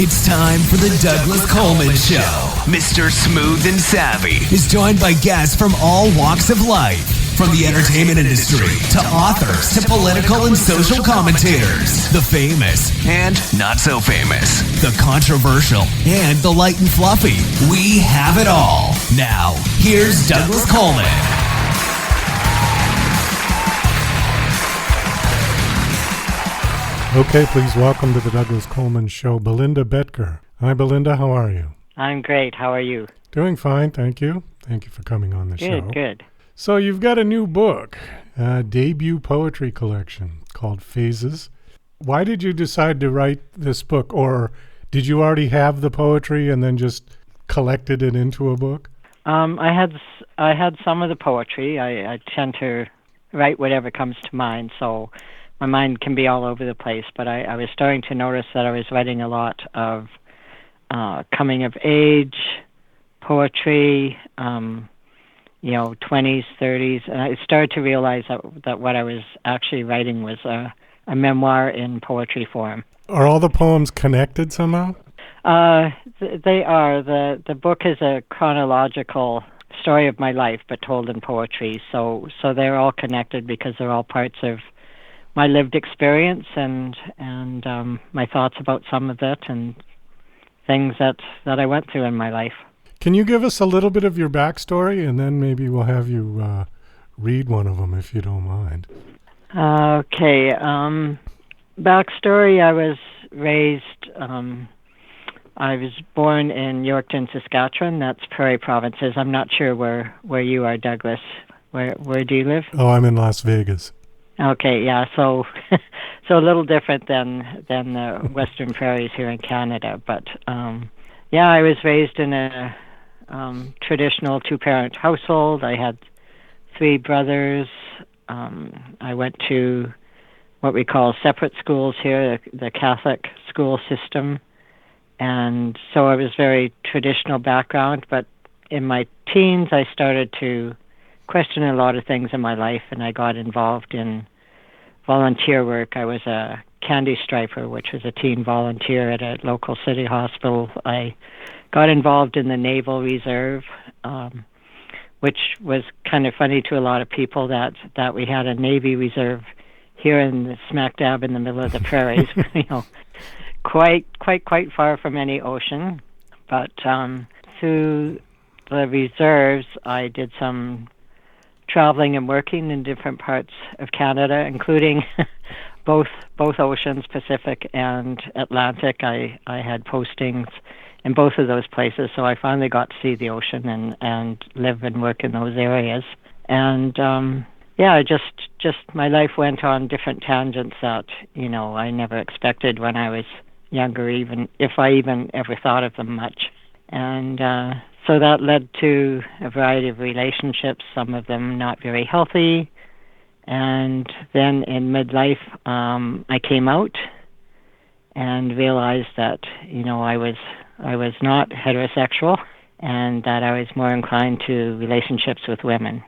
It's time for the Douglas Coleman Show. Mr. Smooth and Savvy is joined by guests from all walks of life, from the entertainment industry to authors to political and social commentators, the famous and not so famous, the controversial and the light and fluffy. We have it all. Now, here's Douglas Coleman. Okay, please welcome to the Douglas Coleman Show, Belinda Betker. Hi, Belinda. How are you? I'm great. How are you? Doing fine, thank you. Thank you for coming on the show. Good. So you've got a new book, a debut poetry collection called Phases. Why did you decide to write this book? Or did you already have the poetry and then just collected it into a book? I had some of the poetry. I tend to write whatever comes to mind, so my mind can be all over the place, but I was starting to notice that I was writing a lot of coming of age poetry, 20s, 30s, and I started to realize that what I was actually writing was a memoir in poetry form. Are all the poems connected somehow? They are. The book is a chronological story of my life, but told in poetry, so they're all connected because they're all parts of my lived experience and my thoughts about some of it and things that I went through in my life. Can you give us a little bit of your backstory, and then maybe we'll have you read one of them if you don't mind. Okay. Backstory, I was raised, I was born in Yorkton, Saskatchewan. That's Prairie provinces. I'm not sure where you are, Douglas. Where do you live? Oh, I'm in Las Vegas. Okay, yeah, so a little different than the Western Prairies here in Canada, but I was raised in a traditional two-parent household. I had 3 brothers. I went to what we call separate schools here, the Catholic school system, and so I was very traditional background, but in my teens I started to question a lot of things in my life, and I got involved in volunteer work. I was a candy striper, which was a teen volunteer at a local city hospital. I got involved in the Naval Reserve, which was kind of funny to a lot of people that we had a Navy Reserve here in the smack dab in the middle of the prairies, quite far from any ocean. But through the reserves, I did some traveling and working in different parts of Canada, including both oceans, Pacific and Atlantic. I had postings in both of those places, so I finally got to see the ocean and live and work in those areas. And just my life went on different tangents that I never expected when I was younger, even if I even ever thought of them much. And so that led to a variety of relationships, some of them not very healthy. And then in midlife, I came out and realized that, I was not heterosexual and that I was more inclined to relationships with women.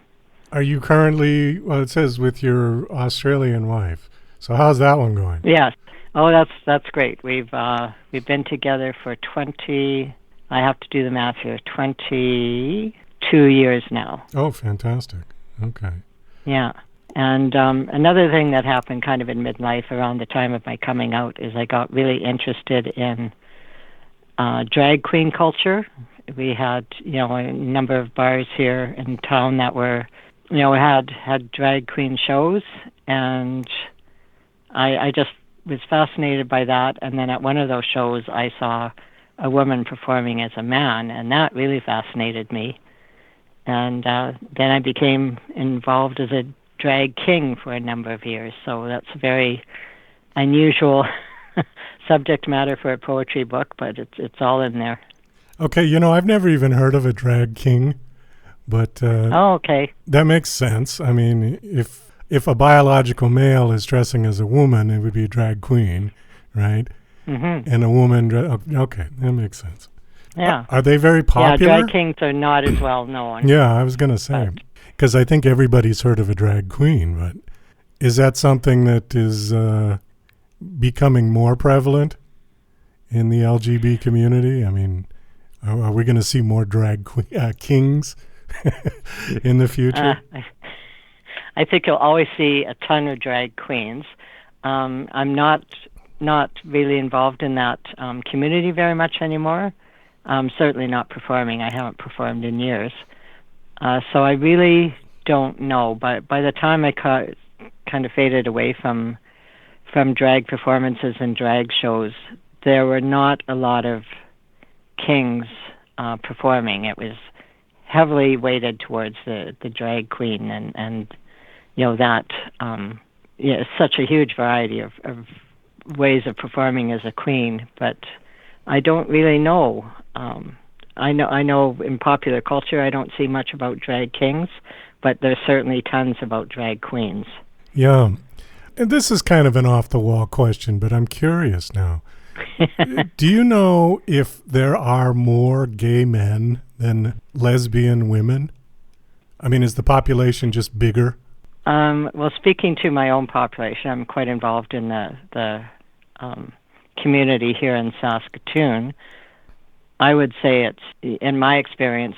Are you currently, it says with your Australian wife. So how's that one going? Yes. Oh, that's great. We've been together for 20... I have to do the math here, 22 years now. Oh, fantastic. Okay. Yeah. And another thing that happened kind of in midlife around the time of my coming out is I got really interested in drag queen culture. We had, a number of bars here in town that were, had drag queen shows, and I just was fascinated by that. And then at one of those shows, I saw a woman performing as a man, and that really fascinated me. And then I became involved as a drag king for a number of years, so that's a very unusual subject matter for a poetry book, but it's all in there. Okay, I've never even heard of a drag king, but okay. That makes sense. I mean, if a biological male is dressing as a woman, it would be a drag queen, right? Mm-hmm. And a woman, okay, that makes sense. Yeah. Are they very popular? Yeah, drag kings are not as well known. Yeah, I was going to say, because I think everybody's heard of a drag queen, but is that something that is becoming more prevalent in the LGB community? I mean, are we going to see more drag kings in the future? I think you'll always see a ton of drag queens. I'm not really involved in that community very much anymore. Certainly not performing. I haven't performed in years. So I really don't know. But by the time I kind of faded away from drag performances and drag shows, there were not a lot of kings performing. It was heavily weighted towards the drag queen, and that such a huge variety of ways of performing as a queen. But I don't really know. I know in popular culture I don't see much about drag kings, but there's certainly tons about drag queens. Yeah. And this is kind of an off-the-wall question, but I'm curious now. Do you know if there are more gay men than lesbian women? I mean, is the population just bigger? Well, speaking to my own population, I'm quite involved in the community here in Saskatoon. I would say in my experience,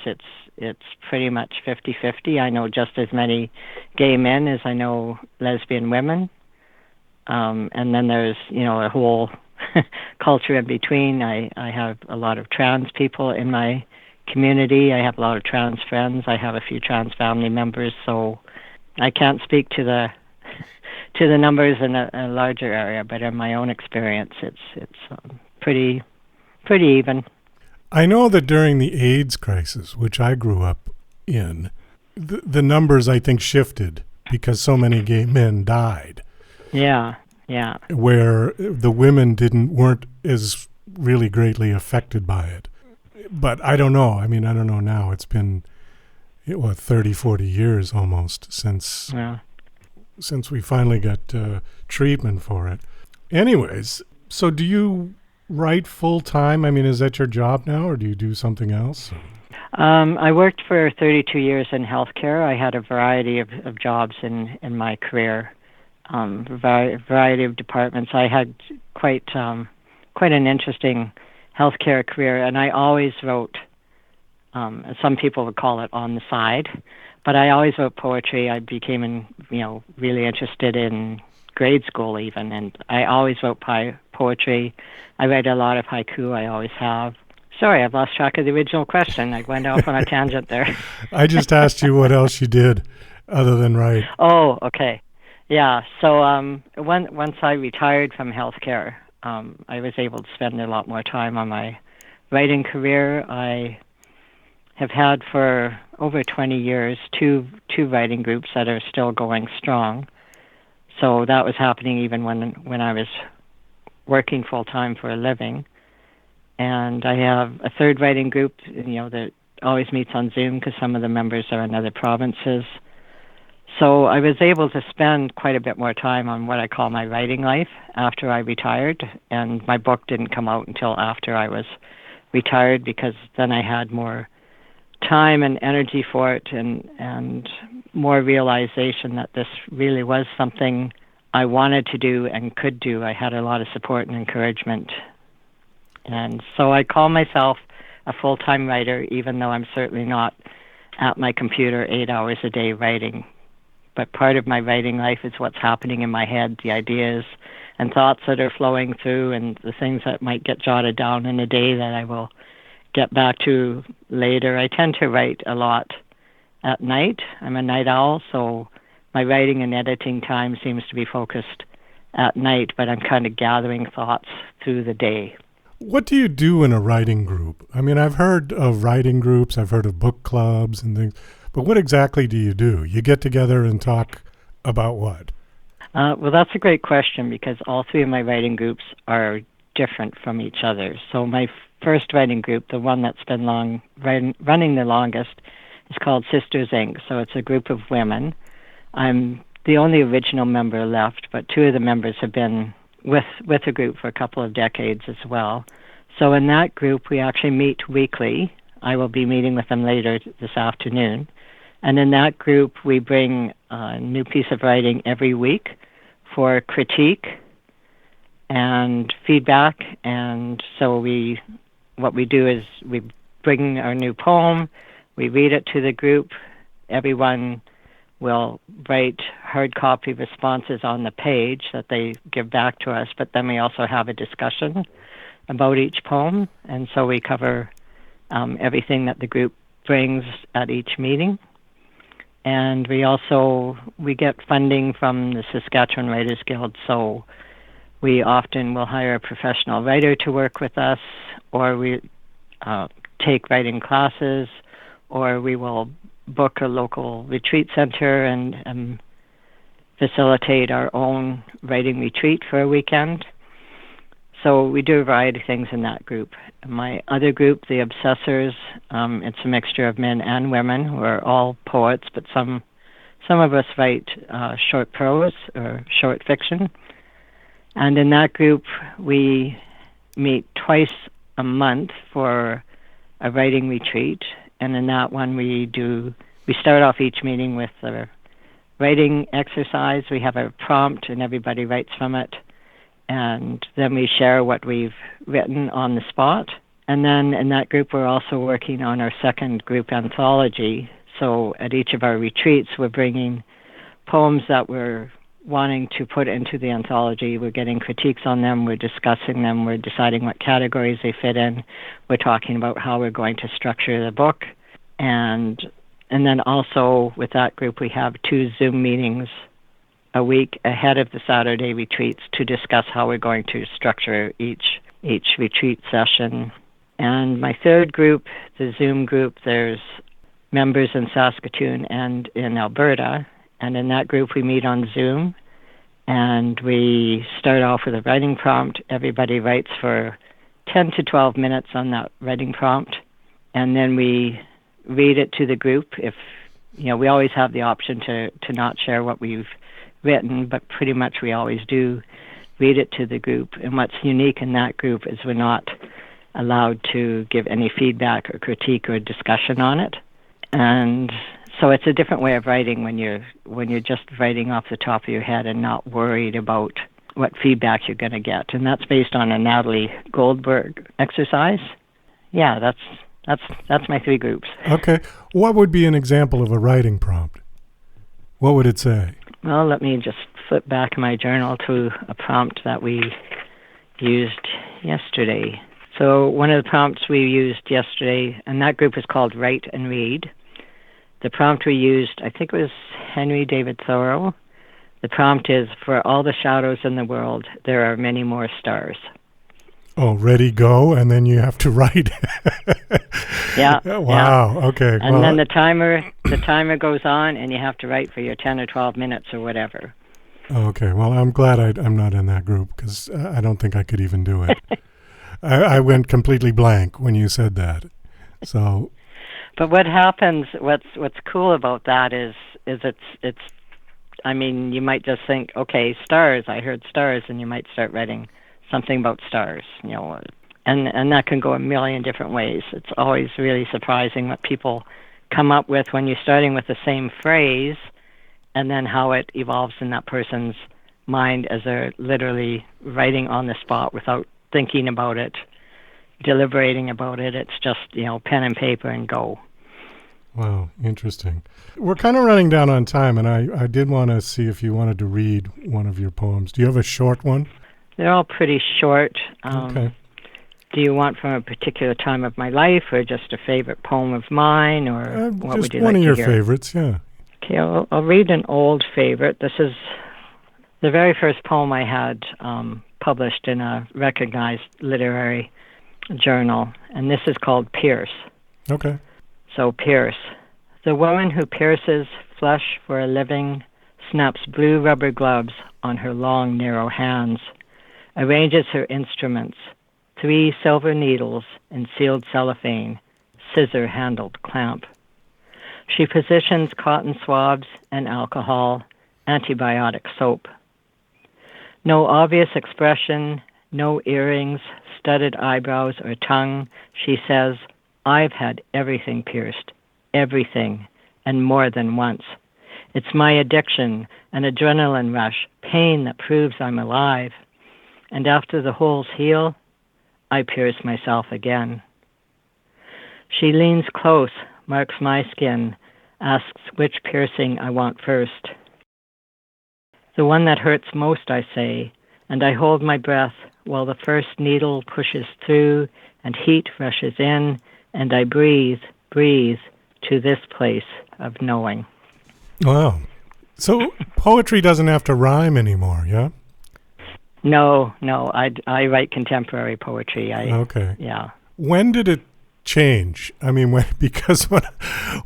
it's pretty much 50-50. I know just as many gay men as I know lesbian women. And then there's, a whole culture in between. I have a lot of trans people in my community. I have a lot of trans friends. I have a few trans family members. So I can't speak to the numbers in a larger area, but in my own experience, it's pretty even. I know that during the AIDS crisis, which I grew up in, the numbers, I think, shifted because so many gay men died. Yeah. Where the women weren't as really greatly affected by it. But I don't know. I mean, I don't know now. It's been, 30, 40 years almost since we finally got treatment for it. Anyways, so do you write full time? I mean, is that your job now, or do you do something else? I worked for 32 years in healthcare. I had a variety of jobs in my career. Variety of departments. I had quite an interesting healthcare career, and I always wrote. Some people would call it on the side, but I always wrote poetry. I became, really interested in grade school even, and I always wrote poetry. I read a lot of haiku. I always have. Sorry, I've lost track of the original question. I went off on a tangent there. I just asked you what else you did other than write. Oh, okay. Yeah, so once I retired from healthcare, I was able to spend a lot more time on my writing career. I have had for over 20 years two writing groups that are still going strong. So that was happening even when I was working full-time for a living. And I have a third writing group, that always meets on Zoom because some of the members are in other provinces. So I was able to spend quite a bit more time on what I call my writing life after I retired, and my book didn't come out until after I was retired because then I had more time and energy for it and more realization that this really was something I wanted to do and could do. I had a lot of support and encouragement. And so I call myself a full-time writer, even though I'm certainly not at my computer 8 hours a day writing. But part of my writing life is what's happening in my head, the ideas and thoughts that are flowing through and the things that might get jotted down in a day that I will get back to later. I tend to write a lot at night. I'm a night owl, so my writing and editing time seems to be focused at night, but I'm kind of gathering thoughts through the day. What do you do in a writing group? I mean, I've heard of writing groups, I've heard of book clubs and things. But what exactly do you do? You get together and talk about what? Well, that's a great question because all three of my writing groups are different from each other. So my first writing group, the one that's been running the longest, is called Sisters Ink. So it's a group of women. I'm the only original member left, but two of the members have been with the group for a couple of decades as well. So in that group, we actually meet weekly. I will be meeting with them later this afternoon. And in that group, we bring a new piece of writing every week for critique and feedback. And so what we do is we bring our new poem, we read it to the group. Everyone will write hard copy responses on the page that they give back to us, but then we also have a discussion about each poem. And so we cover everything that the group brings at each meeting. And we get funding from the Saskatchewan Writers Guild, so we often will hire a professional writer to work with us, or we take writing classes, or we will book a local retreat center and facilitate our own writing retreat for a weekend. So we do a variety of things in that group. My other group, the Obsessors, it's a mixture of men and women. We're all poets, but some of us write short prose or short fiction. And in that group, we meet twice a month for a writing retreat. And in that one, we start off each meeting with a writing exercise. We have a prompt, and everybody writes from it. And then we share what we've written on the spot. And then in that group, we're also working on our second group anthology. So at each of our retreats, we're bringing poems that we're wanting to put into the anthology. We're getting critiques on them, we're discussing them, we're deciding what categories they fit in. We're talking about how we're going to structure the book. And then also with that group, we have 2 Zoom meetings a week ahead of the Saturday retreats to discuss how we're going to structure each retreat session. And my third group, the Zoom group, there's members in Saskatoon and in Alberta. And in that group, we meet on Zoom, and we start off with a writing prompt. Everybody writes for 10 to 12 minutes on that writing prompt, and then we read it to the group. If we always have the option to not share what we've written, but pretty much we always do read it to the group. And what's unique in that group is we're not allowed to give any feedback or critique or discussion on it. And so it's a different way of writing when you're just writing off the top of your head and not worried about what feedback you're going to get. And that's based on a Natalie Goldberg exercise. Yeah, that's my 3 groups. Okay. What would be an example of a writing prompt? What would it say? Well, let me just flip back in my journal to a prompt that we used yesterday. So one of the prompts we used yesterday, and that group is called Write and Read. The prompt we used, I think it was Henry David Thoreau. The prompt is, for all the shadows in the world, there are many more stars. Oh, ready, go, and then you have to write. Yeah. Wow, yeah. Okay. And then the timer goes on, and you have to write for your 10 or 12 minutes or whatever. Okay, well, I'm glad I'm not in that group, because I don't think I could even do it. I went completely blank when you said that. So... But what happens, what's cool about that is it's I mean, you might just think, okay, stars, I heard stars, and you might start writing something about stars, and that can go a million different ways. It's always really surprising what people come up with when you're starting with the same phrase, and then how it evolves in that person's mind as they're literally writing on the spot without thinking about it, deliberating about it. It's just, pen and paper and go. Wow, interesting. We're kind of running down on time, and I did want to see if you wanted to read one of your poems. Do you have a short one? They're all pretty short. Okay. Do you want from a particular time of my life, or just a favorite poem of mine, or what would you like to hear? Just one of your favorites, yeah. Okay, I'll read an old favorite. This is the very first poem I had published in a recognized literary journal, and this is called Pierce. Okay. So Pierce. The woman who pierces flesh for a living snaps blue rubber gloves on her long, narrow hands, arranges her instruments, 3 silver needles in sealed cellophane, scissor-handled clamp. She positions cotton swabs and alcohol, antibiotic soap. No obvious expression, no earrings, studded eyebrows or tongue. She says, I've had everything pierced, everything, and more than once. It's my addiction, an adrenaline rush, pain that proves I'm alive. and after the holes heal, I pierce myself again. She leans close, marks my skin, asks which piercing I want first. The one that hurts most, I say, and I hold my breath while the first needle pushes through and heat rushes in, and I breathe to this place of knowing. Wow. So poetry doesn't have to rhyme anymore, yeah? No, I write contemporary poetry. Okay. Yeah. When did it change? I mean, because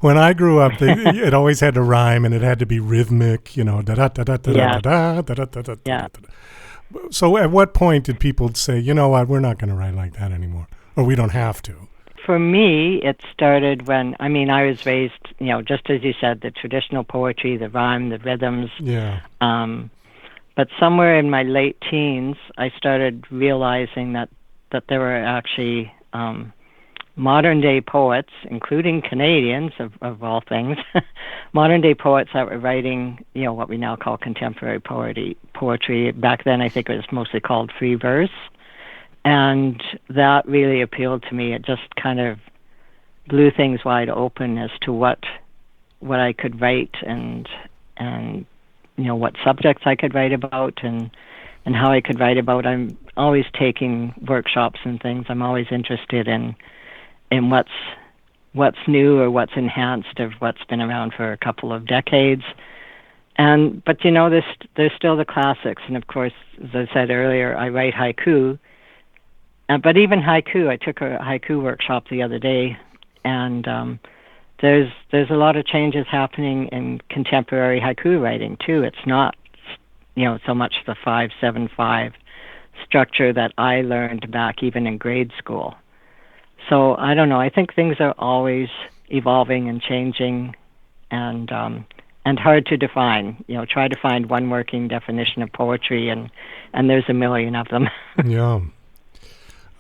when I grew up, it always had to rhyme and it had to be rhythmic, da da da da da da da da da da. Yeah. So at what point did people say, you know what, we're not going to write like that anymore, or we don't have to? For me, it started when, I was raised, just as you said, the traditional poetry, the rhyme, the rhythms. Yeah. But somewhere in my late teens, I started realizing that there were actually modern-day poets, including Canadians, of all things, modern-day poets that were writing, what we now call contemporary poetry. Back then, I think it was mostly called free verse. And that really appealed to me. It just kind of blew things wide open as to what I could write and what subjects I could write about and how I could write about. I'm always taking workshops and things. I'm always interested in what's new or what's enhanced of what's been around for a couple of decades. But there's still the classics. And of course, as I said earlier, I write haiku. But even haiku, I took a haiku workshop the other day, and there's a lot of changes happening in contemporary haiku writing too. It's not, so much the 5-7-5 structure that I learned back even in grade school. So I don't know. I think things are always evolving and changing, and hard to define. Try to find one working definition of poetry, and there's a million of them. Yeah.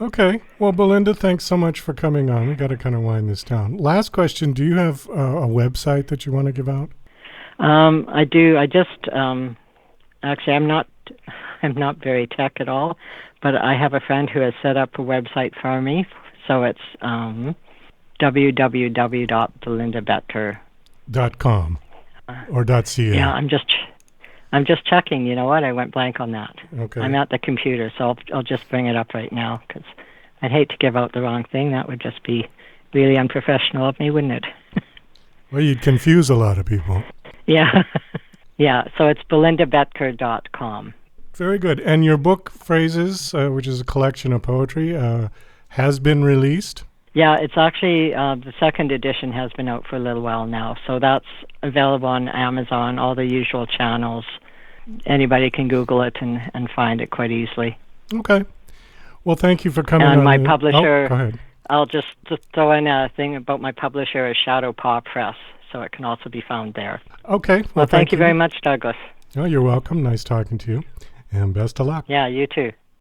Okay. Well, Belinda, thanks so much for coming on. We got to kind of wind this down. Last question: do you have a website that you want to give out? I do. I just actually, I'm not very tech at all, but I have a friend who has set up a website for me. So it's www.belindabetker.com or .ca. Yeah, I'm just checking. You know what? I went blank on that. Okay. I'm at the computer, so I'll just bring it up right now because I'd hate to give out the wrong thing. That would just be really unprofessional of me, wouldn't it? Well, you'd confuse a lot of people. Yeah. Yeah, so it's belindabetker.com. Very good. And your book, Phrases, which is a collection of poetry, has been released? Yeah, it's actually, the second edition has been out for a little while now. So that's available on Amazon, all the usual channels. Anybody can Google it and find it quite easily. Okay. Well, thank you for coming on. And my publisher, go ahead. I'll just throw in a thing about my publisher is Shadow Paw Press, so it can also be found there. Okay. Well, thank you very much, Douglas. Oh, you're welcome. Nice talking to you. And best of luck. Yeah, you too.